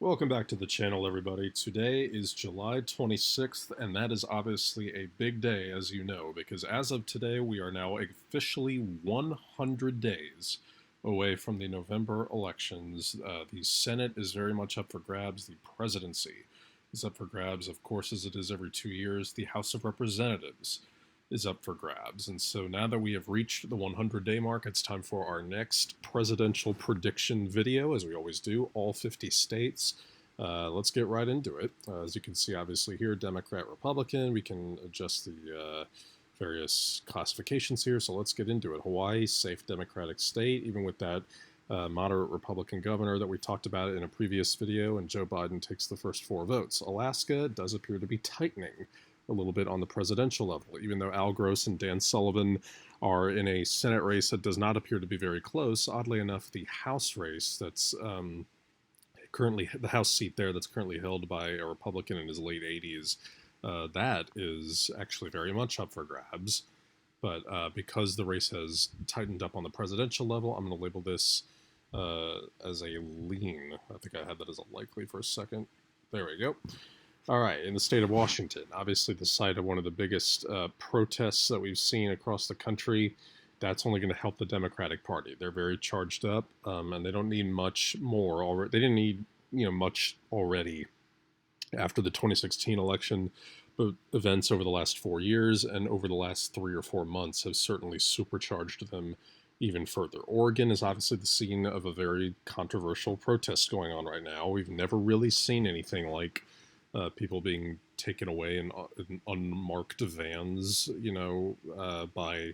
Welcome back to the channel, everybody. Today is July 26th, and that is obviously a big day, as you know, because as of today, we are now officially 100 days away from the November elections. The Senate is very much up for grabs. The presidency is up for grabs, of course, as it is every 2 years. The House of Representatives is up for grabs. And so now that we have reached the 100-day mark, it's time for our next presidential prediction video, as we always do, all 50 states. Let's get right into it. As you can see, obviously here, Democrat, Republican. We can adjust the various classifications here, so let's get into it. Hawaii, safe Democratic state, even with that moderate Republican governor that we talked about in a previous video, and Joe Biden takes the first 4 votes. Alaska does appear to be tightening a little bit on the presidential level, even though Al Gross and Dan Sullivan are in a Senate race that does not appear to be very close. Oddly enough, the House race that's currently, the House seat there that's currently held by a Republican in his late 80s, that is actually very much up for grabs. But because the race has tightened up on the presidential level, I'm going to label this as a lean. I think I had that as a likely for a second. There we go. All right, in the state of Washington, obviously the site of one of the biggest protests that we've seen across the country. That's only going to help the Democratic Party. They're very charged up, and they don't need much more. Already, they didn't need much already after the 2016 election, but events over the last 4 years and over the last 3 or 4 months have certainly supercharged them even further. Oregon is obviously the scene of a very controversial protest going on right now. We've never really seen anything like people being taken away in unmarked vans, by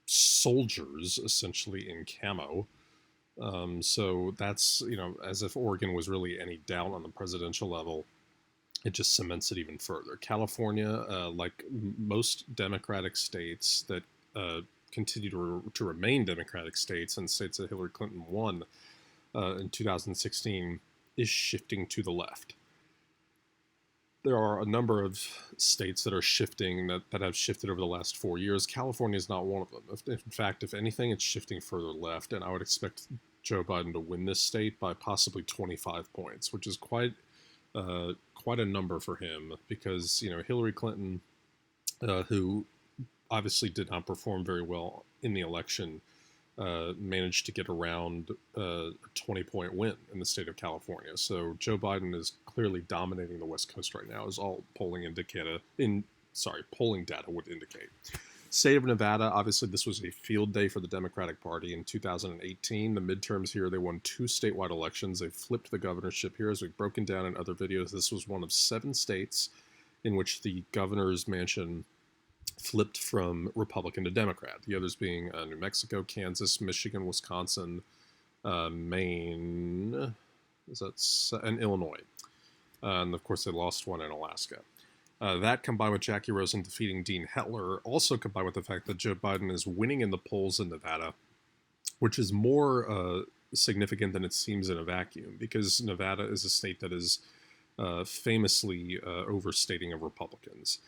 soldiers essentially in camo. So that's, as if Oregon was really any doubt on the presidential level, it just cements it even further. California, like most Democratic states that continue to remain Democratic states and states that Hillary Clinton won in 2016, is shifting to the left. There are a number of states that are shifting, that have shifted over the last 4 years. California is not one of them. In fact, if anything, it's shifting further left, and I would expect Joe Biden to win this state by possibly 25 points, which is quite a number for him, because Hillary Clinton, who obviously did not perform very well in the election, managed to get around a 20-point win in the state of California. So Joe Biden is clearly dominating the West Coast right now, as all polling data would indicate. State of Nevada, obviously this was a field day for the Democratic Party in 2018. The midterms here, they won 2 statewide elections. They flipped the governorship here, as we've broken down in other videos. This was one of 7 states in which the governor's mansion flipped from Republican to Democrat. The others being New Mexico, Kansas, Michigan, Wisconsin, Maine, and Illinois. And of course, they lost one in Alaska. That combined with Jackie Rosen defeating Dean Hetler, also combined with the fact that Joe Biden is winning in the polls in Nevada, which is more significant than it seems in a vacuum, because Nevada is a state that is famously overstating of Republicans.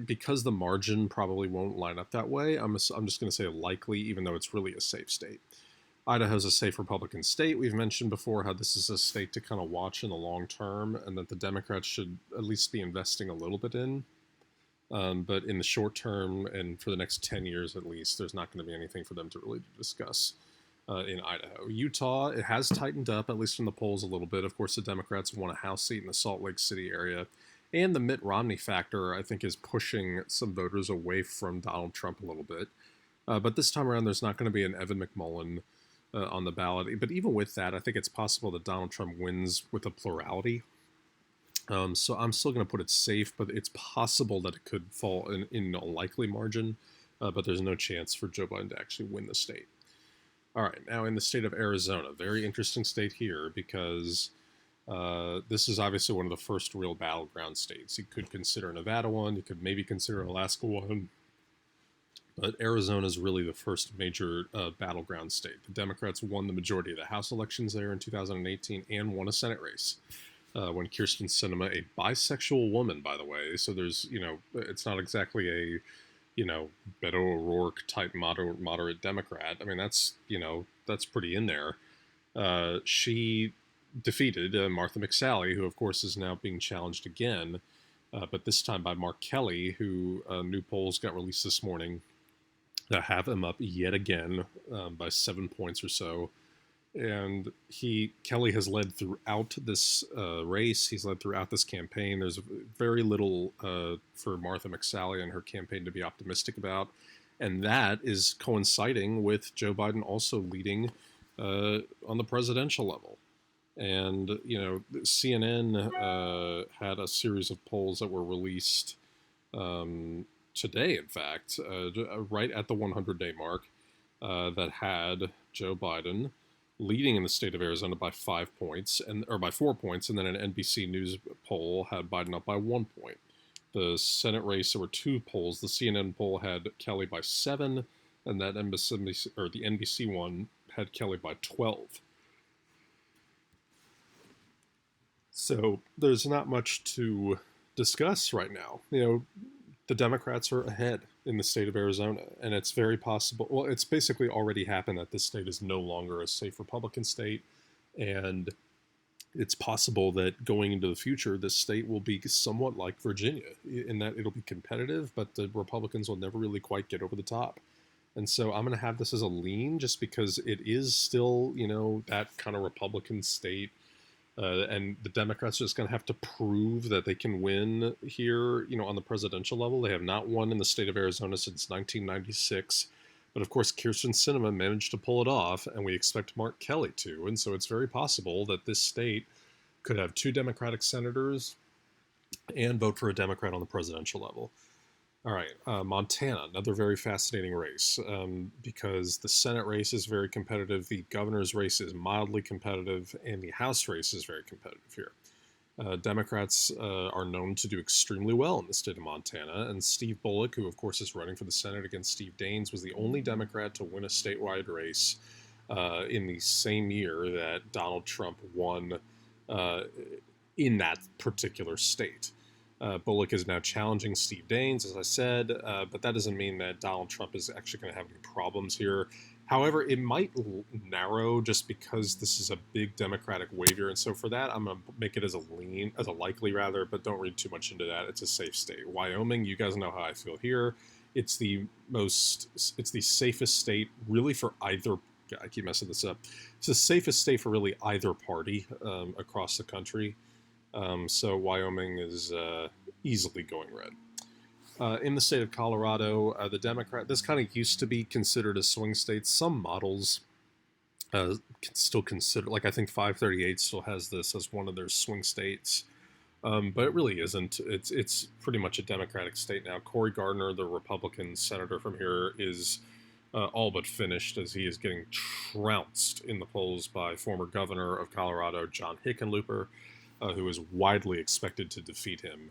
Because the margin probably won't line up that way, I'm just going to say likely, even though it's really a safe state. Idaho's a safe Republican state. We've mentioned before how this is a state to kind of watch in the long term, and that the Democrats should at least be investing a little bit in. But in the short term, and for the next 10 years at least, there's not going to be anything for them to really discuss in Idaho. Utah, it has tightened up, at least in the polls, a little bit. Of course, the Democrats won a House seat in the Salt Lake City area. And the Mitt Romney factor, I think, is pushing some voters away from Donald Trump a little bit. But this time around, there's not going to be an Evan McMullin on the ballot. But even with that, I think it's possible that Donald Trump wins with a plurality. So I'm still going to put it safe, but it's possible that it could fall in a likely margin. But there's no chance for Joe Biden to actually win the state. All right, now in the state of Arizona, very interesting state here, because this is obviously one of the first real battleground states. You could consider Nevada one, you could maybe consider Alaska one, but Arizona is really the first major battleground state. The Democrats won the majority of the House elections there in 2018 and won a Senate race when Kyrsten Sinema, a bisexual woman, by the way, so there's, it's not exactly a, Beto O'Rourke type moderate Democrat. I mean, that's pretty in there. She defeated Martha McSally, who, of course, is now being challenged again, but this time by Mark Kelly, who new polls got released this morning that have him up yet again by 7 points or so. And Kelly has led throughout this race. He's led throughout this campaign. There's very little for Martha McSally and her campaign to be optimistic about, and that is coinciding with Joe Biden also leading on the presidential level. And CNN had a series of polls that were released today, in fact, right at the 100-day mark, that had Joe Biden leading in the state of Arizona by 5 points, or by 4 points, and then an NBC News poll had Biden up by 1 point. The Senate race, there were 2 polls. The CNN poll had Kelly by 7, and that NBC, or the NBC one had Kelly by 12. So there's not much to discuss right now. The Democrats are ahead in the state of Arizona, and it's very possible. Well, it's basically already happened that this state is no longer a safe Republican state, and it's possible that going into the future, this state will be somewhat like Virginia in that it'll be competitive, but the Republicans will never really quite get over the top. And so I'm going to have this as a lean just because it is still, that kind of Republican state. And the Democrats are just going to have to prove that they can win here, on the presidential level. They have not won in the state of Arizona since 1996. But of course, Kyrsten Sinema managed to pull it off, and we expect Mark Kelly to. And so it's very possible that this state could have 2 Democratic senators and vote for a Democrat on the presidential level. All right, Montana, another very fascinating race because the Senate race is very competitive, the governor's race is mildly competitive, and the House race is very competitive here. Democrats are known to do extremely well in the state of Montana, and Steve Bullock, who of course is running for the Senate against Steve Daines, was the only Democrat to win a statewide race in the same year that Donald Trump won in that particular state. Bullock is now challenging Steve Daines, as I said, but that doesn't mean that Donald Trump is actually going to have any problems here. However, it might narrow just because this is a big Democratic wave here, and so for that, I'm going to make it as a likely rather, but don't read too much into that. It's a safe state. Wyoming, you guys know how I feel here. It's the safest state really for either. I keep messing this up. It's the safest state for really either party across the country. So Wyoming is easily going red. In the state of Colorado, the Democrat, this kind of used to be considered a swing state. Some models can still consider, like I think 538 still has this as one of their swing states, but it really isn't. It's pretty much a Democratic state now. Cory Gardner, the Republican senator from here, is all but finished as he is getting trounced in the polls by former governor of Colorado, John Hickenlooper, who is widely expected to defeat him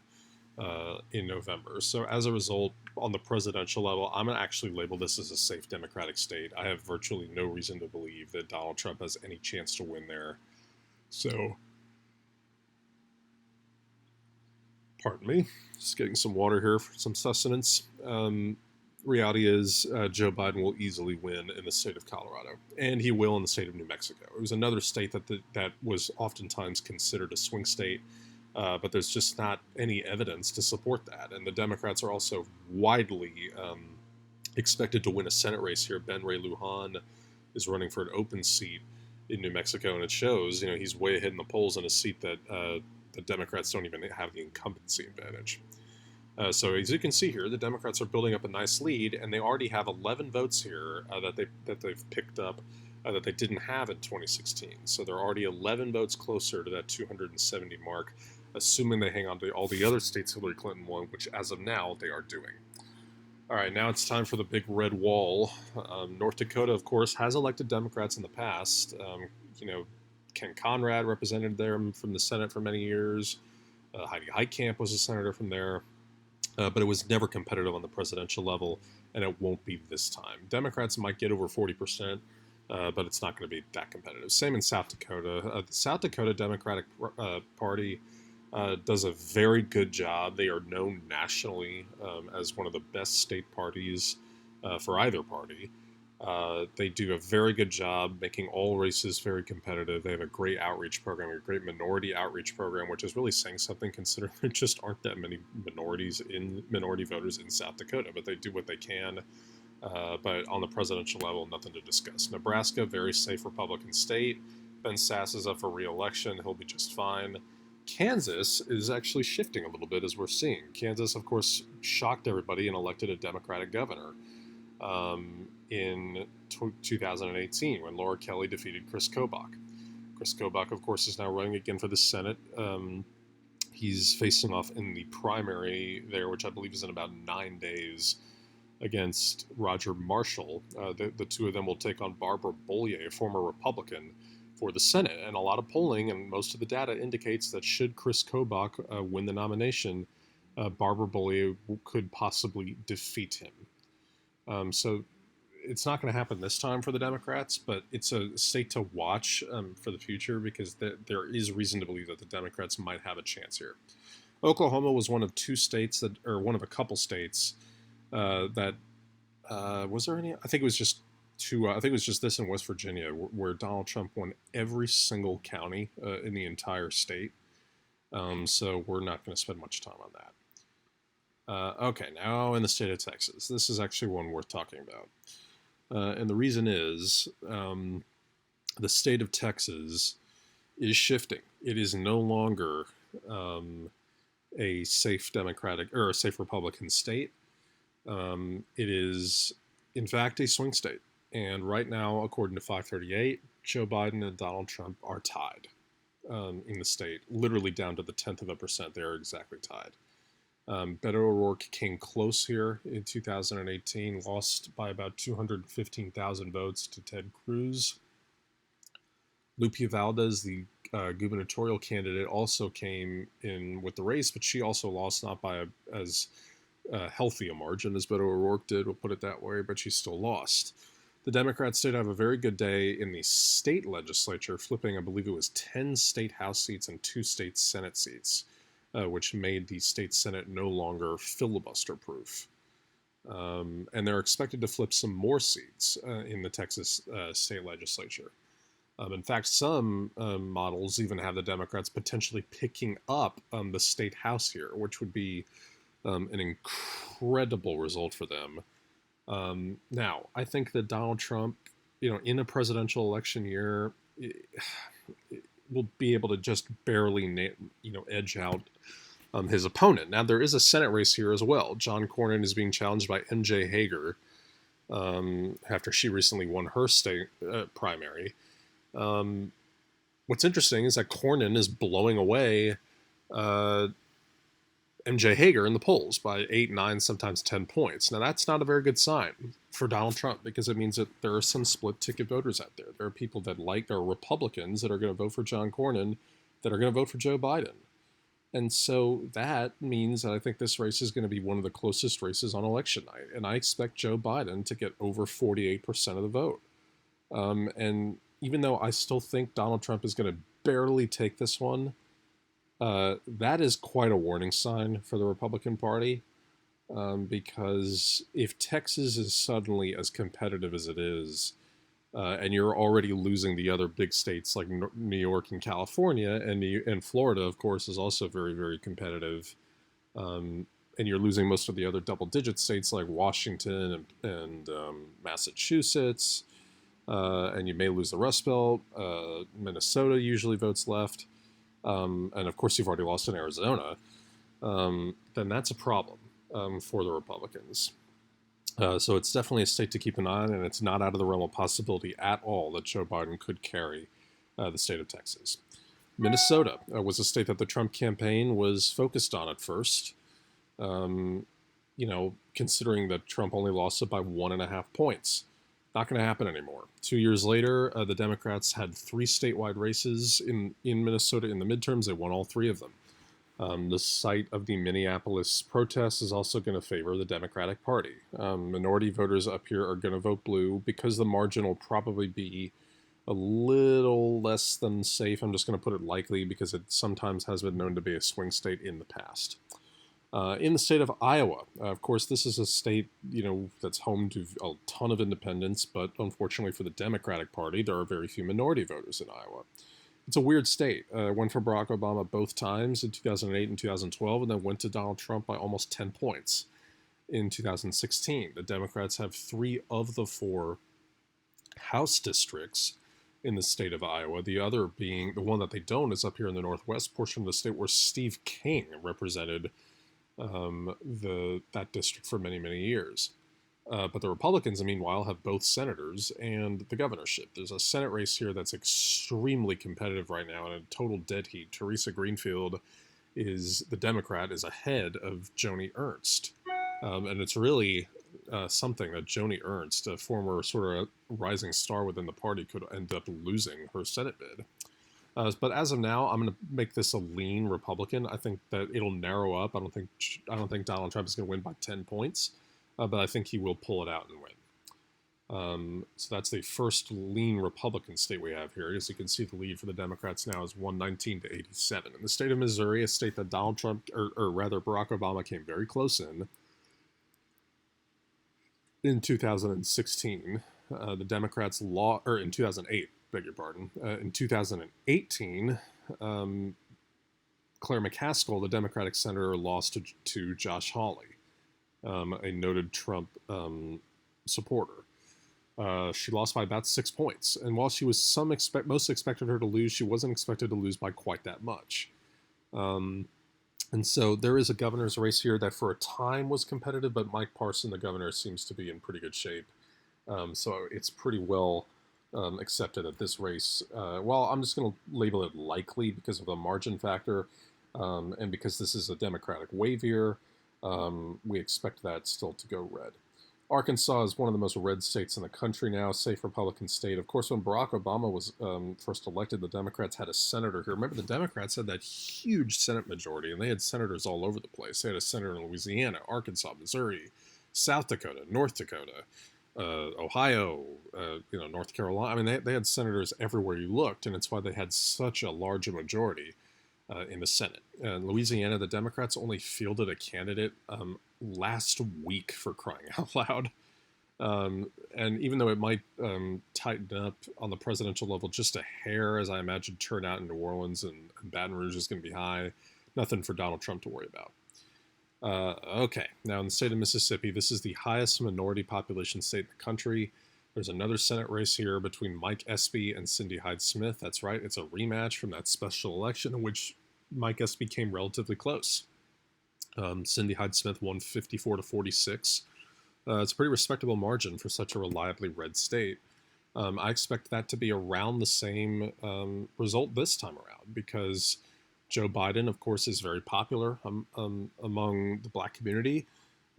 in November. So as a result, on the presidential level, I'm going to actually label this as a safe Democratic state. I have virtually no reason to believe that Donald Trump has any chance to win there. So, pardon me, just getting some water here for some sustenance. Reality is Joe Biden will easily win in the state of Colorado, and he will in the state of New Mexico. It was another state that was oftentimes considered a swing state, but there's just not any evidence to support that. And the Democrats are also widely expected to win a Senate race here. Ben Ray Lujan is running for an open seat in New Mexico, and it shows, he's way ahead in the polls in a seat that the Democrats don't even have the incumbency advantage. So as you can see here, the Democrats are building up a nice lead, and they already have 11 votes here that they've picked up that they didn't have in 2016. So they're already 11 votes closer to that 270 mark, assuming they hang on to all the other states Hillary Clinton won, which as of now they are doing. All right, now it's time for the big red wall. North Dakota, of course, has elected Democrats in the past. Ken Conrad represented them from the Senate for many years. Heidi Heitkamp was a senator from there. But it was never competitive on the presidential level, and it won't be this time. Democrats might get over 40%, but it's not going to be that competitive. Same in South Dakota. The South Dakota Democratic Party does a very good job. They are known nationally as one of the best state parties for either party. They do a very good job making all races very competitive. They have a great outreach program, a great minority outreach program, which is really saying something considering there just aren't that many minority voters in South Dakota. But they do what they can. But on the presidential level, nothing to discuss. Nebraska, very safe Republican state. Ben Sasse is up for re-election. He'll be just fine. Kansas is actually shifting a little bit as we're seeing. Kansas, of course, shocked everybody and elected a Democratic governor in 2018 when Laura Kelly defeated Chris Kobach. Chris Kobach, of course, is now running again for the Senate. He's facing off in the primary there, which I believe is in about 9 days, against Roger Marshall. The two of them will take on Barbara Bollier, a former Republican, for the Senate. And a lot of polling and most of the data indicates that should Chris Kobach win the nomination, Barbara Bollier could possibly defeat him. So it's not going to happen this time for the Democrats, but it's a state to watch for the future because there is reason to believe that the Democrats might have a chance here. Oklahoma was one of a couple states that was there any? I think it was just two. I think it was just this in West Virginia where Donald Trump won every single county in the entire state. So we're not going to spend much time on that. Okay, now in the state of Texas, this is actually one worth talking about, and the reason is the state of Texas is shifting. It is no longer a safe Democratic or a safe Republican state. It is, in fact, a swing state. And right now, according to 538, Joe Biden and Donald Trump are tied in the state, literally down to the 0.1%. They are exactly tied. Beto O'Rourke came close here in 2018, lost by about 215,000 votes to Ted Cruz. Lupia Valdez, the gubernatorial candidate, also came in with the race, but she also lost not by as healthy a margin as Beto O'Rourke did, we'll put it that way, but she still lost. The Democrats did have a very good day in the state legislature, flipping, I believe it was 10 state House seats and 2 state Senate seats, which made the state Senate no longer filibuster-proof. And they're expected to flip some more seats in the Texas state legislature. In fact, some models even have the Democrats potentially picking up the state House here, which would be an incredible result for them. Now, I think that Donald Trump, in a presidential election year, will be able to just barely, edge out his opponent. Now, there is a Senate race here as well. John Cornyn is being challenged by M.J. Hager after she recently won her state primary. What's interesting is that Cornyn is blowing away M.J. Hager in the polls by 8, 9, sometimes 10 points. Now, that's not a very good sign for Donald Trump because it means that there are some split ticket voters out there. There are people that there are Republicans that are going to vote for John Cornyn that are going to vote for Joe Biden. And so that means that I think this race is going to be one of the closest races on election night. And I expect Joe Biden to get over 48% of the vote. And even though I still think Donald Trump is going to barely take this one, that is quite a warning sign for the Republican Party, because if Texas is suddenly as competitive as it is, and you're already losing the other big states like New York and California, and Florida, of course, is also very, very competitive, and you're losing most of the other double-digit states like Washington and Massachusetts, and you may lose the Rust Belt. Minnesota usually votes left. And of course you've already lost in Arizona, then that's a problem for the Republicans. So it's definitely a state to keep an eye on, and it's not out of the realm of possibility at all that Joe Biden could carry the state of Texas. Minnesota was a state that the Trump campaign was focused on at first, considering that Trump only lost it by 1.5 points. Not going to happen anymore. 2 years later, the Democrats had 3 statewide races in Minnesota in the midterms. They won all 3 of them. The site of the Minneapolis protests is also going to favor the Democratic Party. Minority voters up here are going to vote blue because the margin will probably be a little less than safe. I'm just going to put it likely because it sometimes has been known to be a swing state in the past. In the state of Iowa, of course, this is a state, that's home to a ton of independents, but unfortunately for the Democratic Party, there are very few minority voters in Iowa. It's a weird state. Went for Barack Obama both times in 2008 and 2012, and then went to Donald Trump by almost 10 points in 2016. The Democrats have 3 of the 4 House districts in the state of Iowa. The other being the one that they don't is up here in the northwest portion of the state where Steve King represented that district for many, many years. But the Republicans, meanwhile, have both senators and the governorship. There's a Senate race here that's extremely competitive right now in a total dead heat. Teresa Greenfield the Democrat, is ahead of Joni Ernst. And it's really something that Joni Ernst, a former sort of rising star within the party, could end up losing her Senate bid. But as of now, I'm going to make this a lean Republican. I think that it'll narrow up. I don't think Donald Trump is going to win by 10 points, but I think he will pull it out and win. So that's the first lean Republican state we have here. As you can see, the lead for the Democrats now is 119 to 87. In the state of Missouri, a state that Donald Trump, or rather Barack Obama, came very close in 2016, the Democrats in 2008. Beg your pardon. In 2018, Claire McCaskill, the Democratic senator, lost to Josh Hawley, a noted Trump supporter. She lost by about 6 points, and while she was most expected her to lose, she wasn't expected to lose by quite that much. And so there is a governor's race here that for a time was competitive, but Mike Parson, the governor, seems to be in pretty good shape. So it's pretty well accepted that this race, well, I'm just going to label it likely because of the margin factor, and because this is a Democratic wave year, we expect that still to go red. Arkansas is one of the most red states in the country now, safe Republican state. Of course, when Barack Obama was first elected, the Democrats had a senator here. Remember, the Democrats had that huge Senate majority, and they had senators all over the place. They had a senator in Louisiana, Arkansas, Missouri, South Dakota, North Dakota, Ohio, North Carolina. I mean, they had senators everywhere you looked, and it's why they had such a large majority in the Senate. In Louisiana, the Democrats only fielded a candidate last week, for crying out loud. And even though it might tighten up on the presidential level just a hair, as I imagine turnout in New Orleans and Baton Rouge is going to be high, nothing for Donald Trump to worry about. Okay, now in the state of Mississippi, this is the highest minority population state in the country. There's another Senate race here between Mike Espy and Cindy Hyde-Smith. That's right, it's a rematch from that special election in which Mike Espy came relatively close. Cindy Hyde-Smith won 54 to 46. It's a pretty respectable margin for such a reliably red state. I expect that to be around the same result this time around because Joe Biden, of course, is very popular among the black community,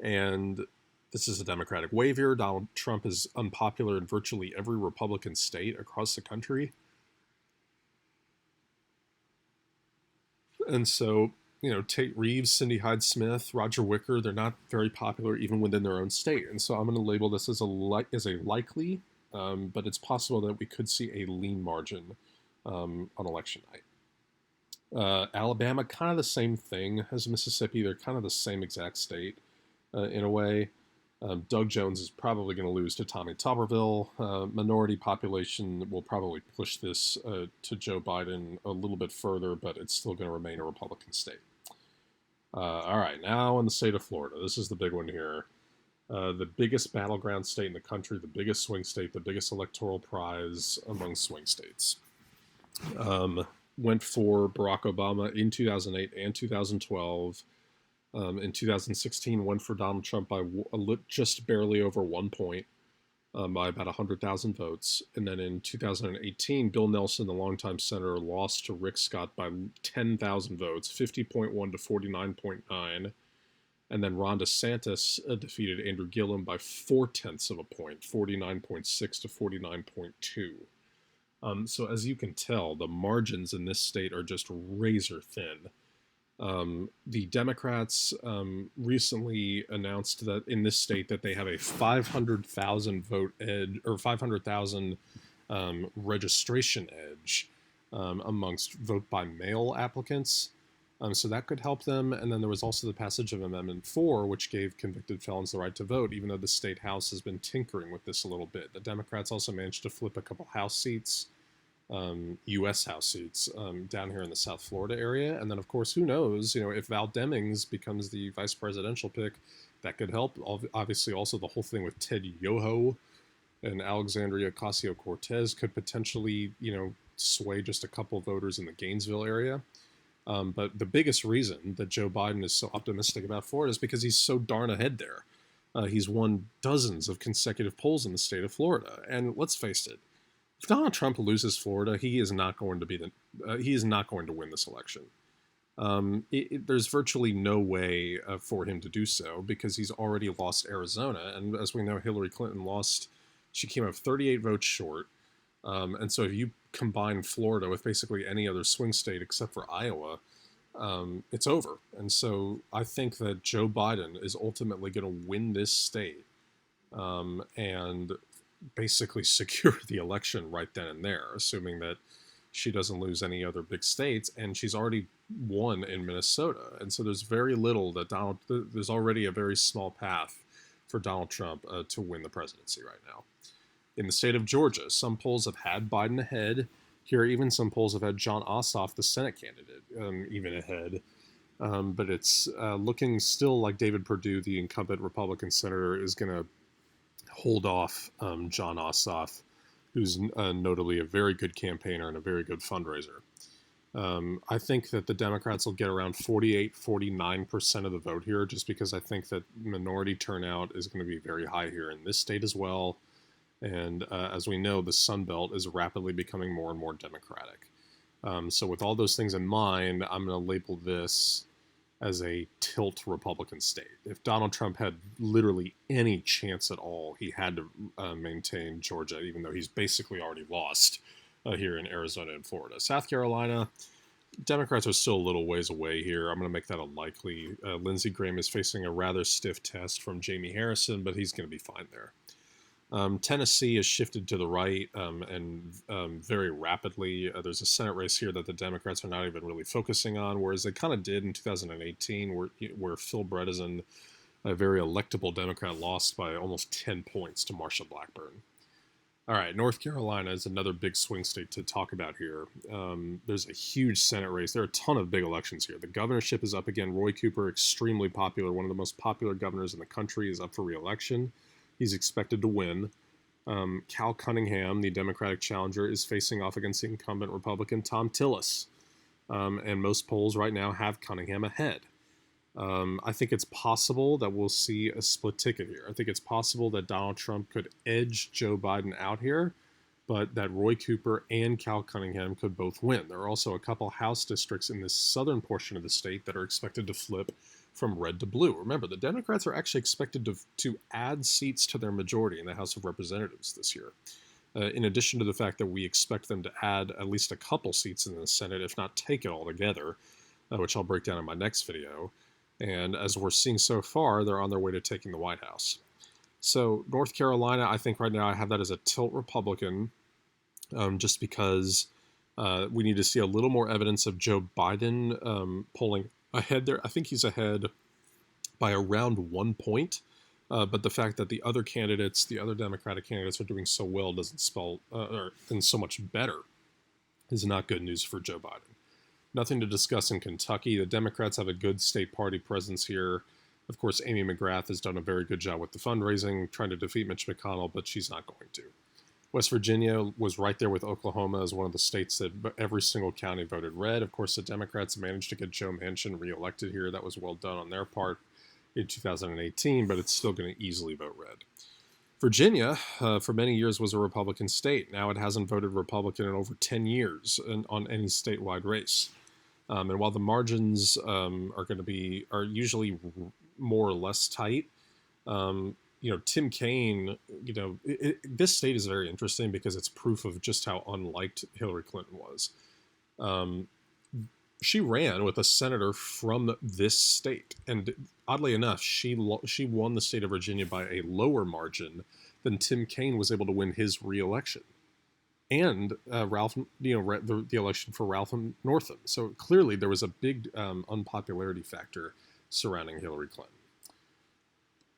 and this is a Democratic wave year. Donald Trump is unpopular in virtually every Republican state across the country. And so, Tate Reeves, Cindy Hyde-Smith, Roger Wicker, they're not very popular even within their own state. And so I'm going to label this as a likely, but it's possible that we could see a lean margin on election night. Alabama, kind of the same thing as Mississippi. They're kind of the same exact state in a way. Doug Jones is probably going to lose to Tommy Tuberville. Minority population will probably push this to Joe Biden a little bit further, but it's still going to remain a Republican state. All right, now in the state of Florida, this is the big one here. The biggest battleground state in the country, the biggest swing state, the biggest electoral prize among swing states. Went for Barack Obama in 2008 and 2012. In 2016, went for Donald Trump by just barely over 1 point, by about 100,000 votes. And then in 2018, Bill Nelson, the longtime senator, lost to Rick Scott by 10,000 votes, 50.1 to 49.9. And then Ron DeSantis defeated Andrew Gillum by 0.4 of a point, 49.6 to 49.2. So as you can tell, the margins in this state are just razor thin. The Democrats recently announced that in this state that they have a 500,000 vote edge or 500,000 registration edge amongst vote by mail applicants. So that could help them. And then there was also the passage of Amendment 4, which gave convicted felons the right to vote, even though the state House has been tinkering with this a little bit. The Democrats also managed to flip a couple House seats, U.S. House seats, down here in the South Florida area. And then, of course, who knows, if Val Demings becomes the vice presidential pick, that could help. Obviously, also the whole thing with Ted Yoho and Alexandria Ocasio-Cortez could potentially, sway just a couple voters in the Gainesville area. But the biggest reason that Joe Biden is so optimistic about Florida is because he's so darn ahead there. He's won dozens of consecutive polls in the state of Florida, and let's face it, if Donald Trump loses Florida, he is not going to win this election. There's virtually no way for him to do so because he's already lost Arizona, and as we know, Hillary Clinton lost. She came up 38 votes short. And so if you combine Florida with basically any other swing state except for Iowa, it's over. And so I think that Joe Biden is ultimately going to win this state and basically secure the election right then and there, assuming that she doesn't lose any other big states. And she's already won in Minnesota. And so there's very little that there's already a very small path for Donald Trump to win the presidency right now. In the state of Georgia, some polls have had Biden ahead. Here, even some polls have had Jon Ossoff, the Senate candidate, even ahead. But it's looking still like David Perdue, the incumbent Republican senator, is going to hold off Jon Ossoff, who's notably a very good campaigner and a very good fundraiser. I think that the Democrats will get around 48, 49% of the vote here, just because I think that minority turnout is going to be very high here in this state as well. And as we know, the Sun Belt is rapidly becoming more and more Democratic. So with all those things in mind, I'm going to label this as a tilt Republican state. If Donald Trump had literally any chance at all, he had to maintain Georgia, even though he's basically already lost here in Arizona and Florida. South Carolina, Democrats are still a little ways away here. I'm going to make that unlikely. Lindsey Graham is facing a rather stiff test from Jamie Harrison, but he's going to be fine there. Tennessee has shifted to the right and very rapidly. There's a Senate race here that the Democrats are not even really focusing on, whereas they kind of did in 2018, where Phil Bredesen, a very electable Democrat, lost by almost 10 points to Marsha Blackburn. All right, North Carolina is another big swing state to talk about here. There's a huge Senate race. There are a ton of big elections here. The governorship is up again. Roy Cooper, extremely popular, one of the most popular governors in the country, is up for re-election. He's expected to win. Cal Cunningham, the Democratic challenger, is facing off against the incumbent Republican Thom Tillis. And most polls right now have Cunningham ahead. I think it's possible that we'll see a split ticket here. I think it's possible that Donald Trump could edge Joe Biden out here, but that Roy Cooper and Cal Cunningham could both win. There are also a couple House districts in the southern portion of the state that are expected to flip from red to blue. Remember, the Democrats are actually expected to add seats to their majority in the House of Representatives this year. In addition to the fact that we expect them to add at least a couple seats in the Senate, if not take it all together, which I'll break down in my next video. And as we're seeing so far, they're on their way to taking the White House. So North Carolina, I think right now I have that as a tilt Republican, just because we need to see a little more evidence of Joe Biden polling ahead there. I think he's ahead by around 1 point. But the fact that the other candidates, the other Democratic candidates, are doing so well doesn't spell, and so much better, is not good news for Joe Biden. Nothing to discuss in Kentucky. The Democrats have a good state party presence here. Of course, Amy McGrath has done a very good job with the fundraising, trying to defeat Mitch McConnell, but she's not going to. West Virginia was right there with Oklahoma as one of the states that every single county voted red. Of course, the Democrats managed to get Joe Manchin reelected here. That was well done on their part in 2018, but it's still going to easily vote red. Virginia, for many years, was a Republican state. Now it hasn't voted Republican in over 10 years on any statewide race. And while the margins are usually more or less tight, Tim Kaine, this state is very interesting because it's proof of just how unliked Hillary Clinton was. She ran with a senator from this state, and oddly enough, she won the state of Virginia by a lower margin than Tim Kaine was able to win his re-election. and Ralph, the election for Ralph Northam. So clearly there was a big unpopularity factor surrounding Hillary Clinton.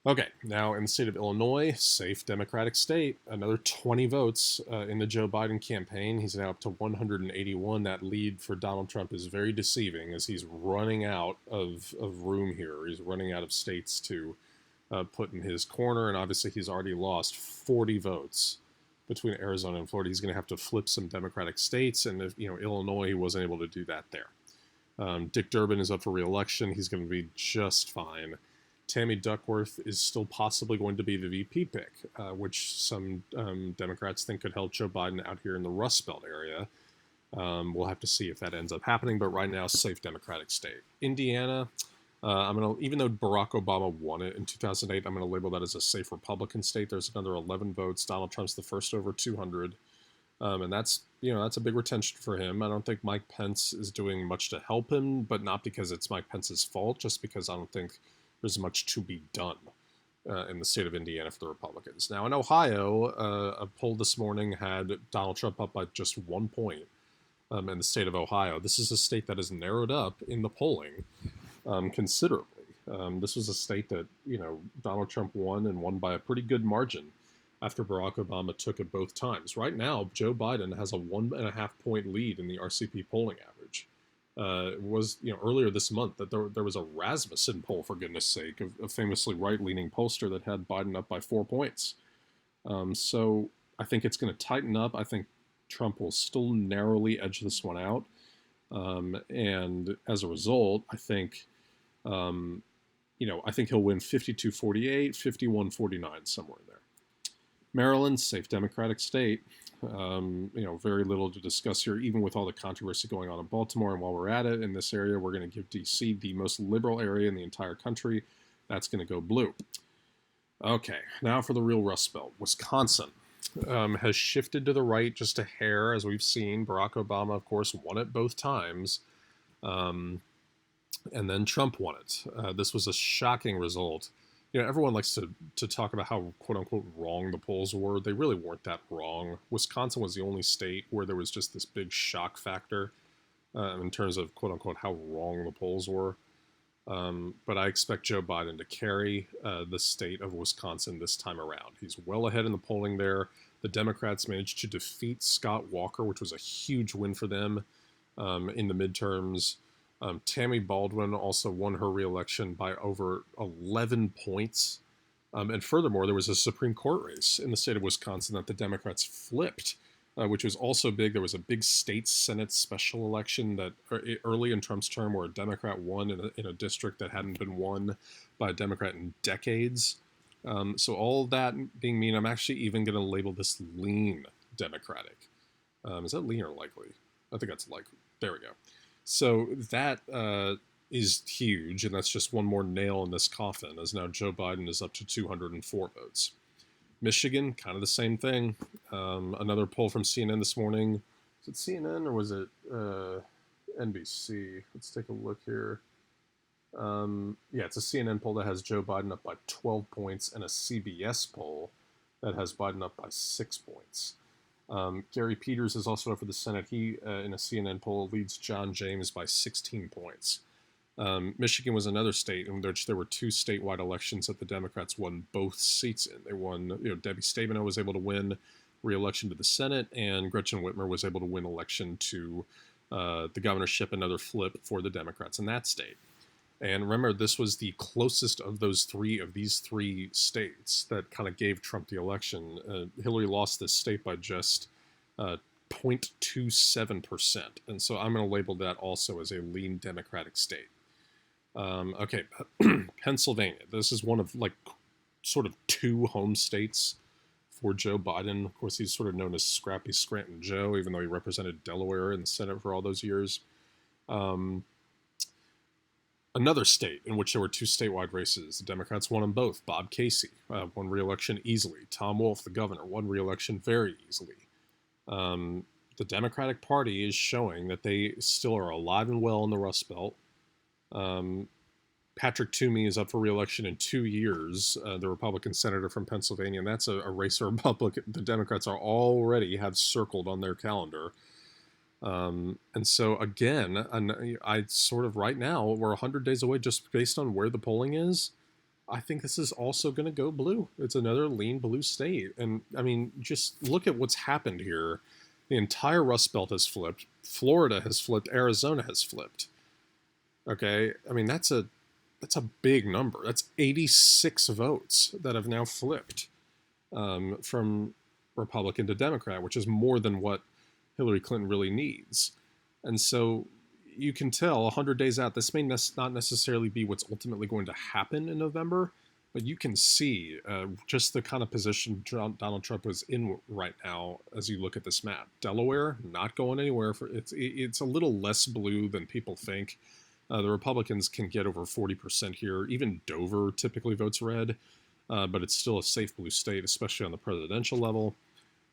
Okay, now in the state of Illinois, safe Democratic state, another 20 votes in the Joe Biden campaign. He's now up to 181. That lead for Donald Trump is very deceiving as he's running out of room here. He's running out of states to put in his corner, and obviously he's already lost 40 votes between Arizona and Florida. He's going to have to flip some Democratic states, and if Illinois, he wasn't able to do that there. Dick Durbin is up for re-election. He's going to be just fine. Tammy Duckworth is still possibly going to be the VP pick, which some Democrats think could help Joe Biden out here in the Rust Belt area. We'll have to see if that ends up happening, but right now, safe Democratic state. Indiana, even though Barack Obama won it in 2008, I'm gonna label that as a safe Republican state. There's another 11 votes. Donald Trump's the first over 200, and that's a big retention for him. I don't think Mike Pence is doing much to help him, but not because it's Mike Pence's fault, just because I don't think there's much to be done in the state of Indiana for the Republicans. Now in Ohio, a poll this morning had Donald Trump up by just 1 point in the state of Ohio. This is a state that has narrowed up in the polling considerably. This was a state that Donald Trump won, and won by a pretty good margin after Barack Obama took it both times. Right now, Joe Biden has a 1.5 point lead in the RCP polling average. It was earlier this month that there was a Rasmussen poll, for goodness sake, a famously right-leaning pollster that had Biden up by 4 points. So I think it's going to tighten up. I think Trump will still narrowly edge this one out. And as a result, I think he'll win 52-48, 51-49, somewhere in there. Maryland, safe Democratic state. Very little to discuss here, even with all the controversy going on in Baltimore. And while we're at it, in this area, we're going to give D.C. the most liberal area in the entire country. That's going to go blue. Okay, now for the real Rust Belt. Wisconsin has shifted to the right just a hair, as we've seen. Barack Obama, of course, won it both times. And then Trump won it. This was a shocking result. Everyone likes to talk about how, quote-unquote, wrong the polls were. They really weren't that wrong. Wisconsin was the only state where there was just this big shock factor in terms of, quote-unquote, how wrong the polls were. But I expect Joe Biden to carry the state of Wisconsin this time around. He's well ahead in the polling there. The Democrats managed to defeat Scott Walker, which was a huge win for them in the midterms. Tammy Baldwin also won her re-election by over 11 points. And furthermore, there was a Supreme Court race in the state of Wisconsin that the Democrats flipped, which was also big. There was a big state Senate special election that early in Trump's term where a Democrat won in a district that hadn't been won by a Democrat in decades. So all that being mean, I'm actually even going to label this lean Democratic. Is that lean or likely? I think that's likely. There we go. So that is huge, and that's just one more nail in this coffin, as now Joe Biden is up to 204 votes. Michigan, kind of the same thing. Another poll from CNN this morning. Was it CNN or was it NBC? Let's take a look here. It's a CNN poll that has Joe Biden up by 12 points, and a CBS poll that has Biden up by 6 points. Gary Peters is also up for the Senate. He, in a CNN poll, leads John James by 16 points. Michigan was another state in which there were two statewide elections that the Democrats won both seats in. They won, Debbie Stabenow was able to win re-election to the Senate, and Gretchen Whitmer was able to win election to the governorship, another flip for the Democrats in that state. And remember, this was the closest of these three states that kind of gave Trump the election. Hillary lost this state by just 0.27%. And so I'm going to label that also as a lean Democratic state. Okay, Pennsylvania. This is one of sort of two home states for Joe Biden. Of course, he's sort of known as Scrappy Scranton Joe, even though he represented Delaware in the Senate for all those years. Another state in which there were two statewide races. The Democrats won them both. Bob Casey won re-election easily. Tom Wolf, the governor, won re-election very easily. The Democratic Party is showing that they still are alive and well in the Rust Belt. Patrick Toomey is up for re-election in 2 years, the Republican senator from Pennsylvania, and that's a race the Democrats are already have circled on their calendar. And so again, I sort of right now we're 100 days away just based on where the polling is. I think this is also going to go blue. It's another lean blue state. And I mean, just look at what's happened here. The entire Rust Belt has flipped. Florida has flipped. Arizona has flipped. Okay. I mean, that's a big number. That's 86 votes that have now flipped from Republican to Democrat, which is more than what Hillary Clinton really needs. And so you can tell 100 days out, this may not necessarily be what's ultimately going to happen in November, but you can see just the kind of position Donald Trump is in right now as you look at this map. Delaware, not going anywhere. It's a little less blue than people think. The Republicans can get over 40% here. Even Dover typically votes red, but it's still a safe blue state, especially on the presidential level.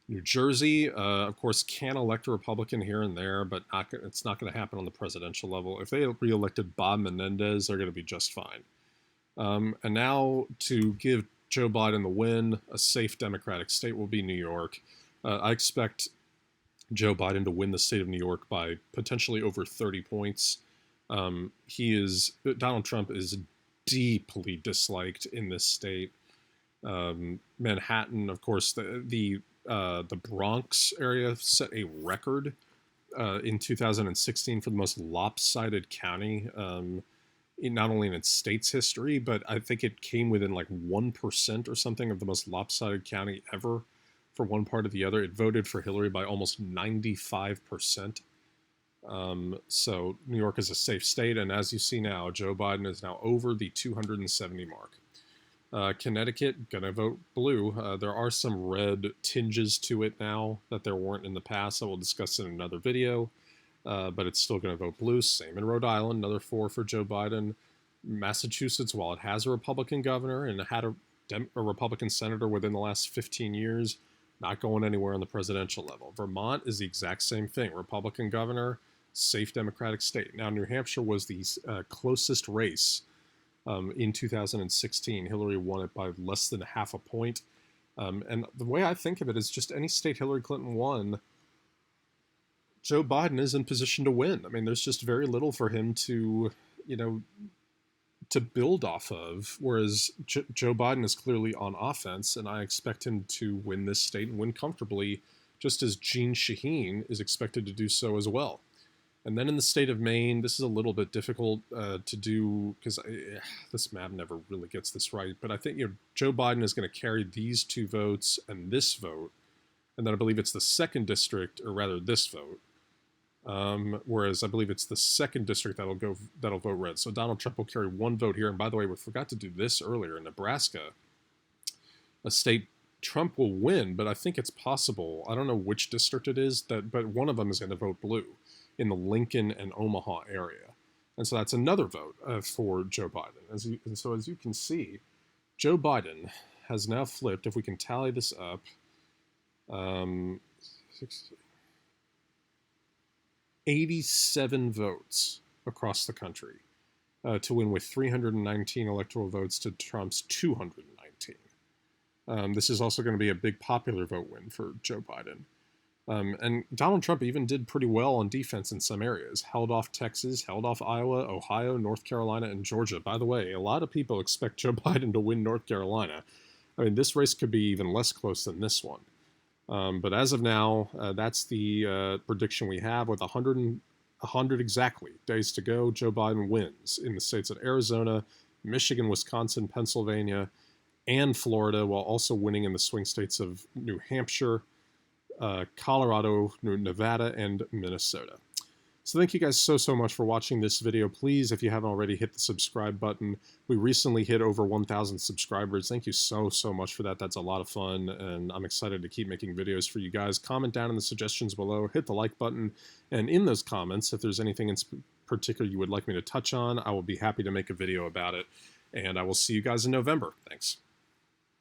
New Jersey, of course, can elect a Republican here and there, but it's not going to happen on the presidential level. If they re-elected Bob Menendez, they're going to be just fine. And now to give Joe Biden the win, a safe Democratic state will be New York. I expect Joe Biden to win the state of New York by potentially over 30 points. Donald Trump is deeply disliked in this state. Manhattan, of course, the Bronx area set a record in 2016 for the most lopsided county, not only in its state's history, but I think it came within like 1% or something of the most lopsided county ever for one part or the other. It voted for Hillary by almost 95%. So New York is a safe state, and as you see now, Joe Biden is now over the 270 mark. Connecticut, gonna vote blue. There are some red tinges to it now that there weren't in the past. I will discuss in another video, but it's still gonna vote blue. Same in Rhode Island, another 4 for Joe Biden. Massachusetts, while it has a Republican governor and it had a Republican senator within the last 15 years, not going anywhere on the presidential level. Vermont is the exact same thing. Republican governor, safe Democratic state. Now, New Hampshire was the closest race. In 2016, Hillary won it by less than half a point. And the way I think of it is just any state Hillary Clinton won, Joe Biden is in position to win. I mean, there's just very little for him to, to build off of, whereas Joe Biden is clearly on offense, and I expect him to win this state and win comfortably, just as Jeanne Shaheen is expected to do so as well. And then in the state of Maine, this is a little bit difficult to do because this map never really gets this right. But I think Joe Biden is going to carry these 2 votes and this vote, and then I believe it's the 2nd district, or rather this vote. Whereas I believe it's the 2nd district that'll vote red. So Donald Trump will carry 1 vote here. And by the way, we forgot to do this earlier. In Nebraska, a state Trump will win, but I think it's possible. I don't know which district it is, but one of them is going to vote blue in the Lincoln and Omaha area. And so that's another vote for Joe Biden. And so as you can see, Joe Biden has now flipped, if we can tally this up, 87 votes across the country to win, with 319 electoral votes to Trump's 219. This is also going to be a big popular vote win for Joe Biden. And Donald Trump even did pretty well on defense in some areas. Held off Texas, held off Iowa, Ohio, North Carolina, and Georgia. By the way, a lot of people expect Joe Biden to win North Carolina. I mean, this race could be even less close than this one. But as of now, that's the prediction we have. With 100 exactly days to go, Joe Biden wins in the states of Arizona, Michigan, Wisconsin, Pennsylvania, and Florida, while also winning in the swing states of New Hampshire, Colorado, Nevada, and Minnesota. So thank you guys so much for watching this video. Please, if you haven't already, hit the subscribe button. We recently hit over 1,000 subscribers. Thank you so much for that. That's a lot of fun, and I'm excited to keep making videos for you guys. Comment down in the suggestions below, hit the like button, and in those comments, if there's anything in particular you would like me to touch on, I will be happy to make a video about it, and I will see you guys in November. Thanks.